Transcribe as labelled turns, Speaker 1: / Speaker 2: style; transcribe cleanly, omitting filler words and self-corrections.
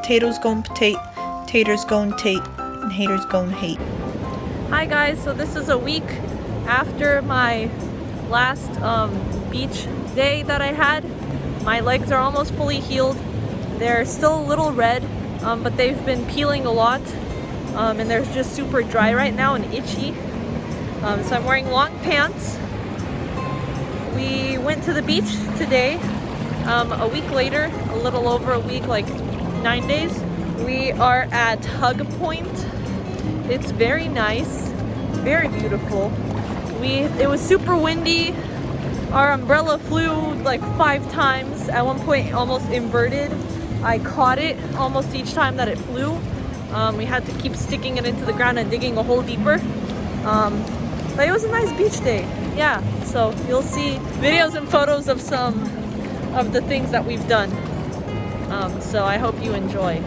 Speaker 1: Potatoes gon' potate, taters gon' tate, and haters gon' hate.
Speaker 2: Hi guys, so this is a week after my last beach day that I had. My legs are almost fully healed. They're still a little red, but they've been peeling a lot, and they're just super dry right now and itchy. So I'm wearing long pants. We went to the beach today. A week later, a little over a week, like 9 days, we are at Hug Point. It's very nice, very beautiful. It was super windy. Our umbrella flew like 5 times. At one point, almost inverted. I caught it almost each time that it flew. We had to keep sticking it into the ground and digging a hole deeper. But it was a nice beach day. Yeah, so you'll see videos and photos of some of the things that we've done. So I hope you enjoy.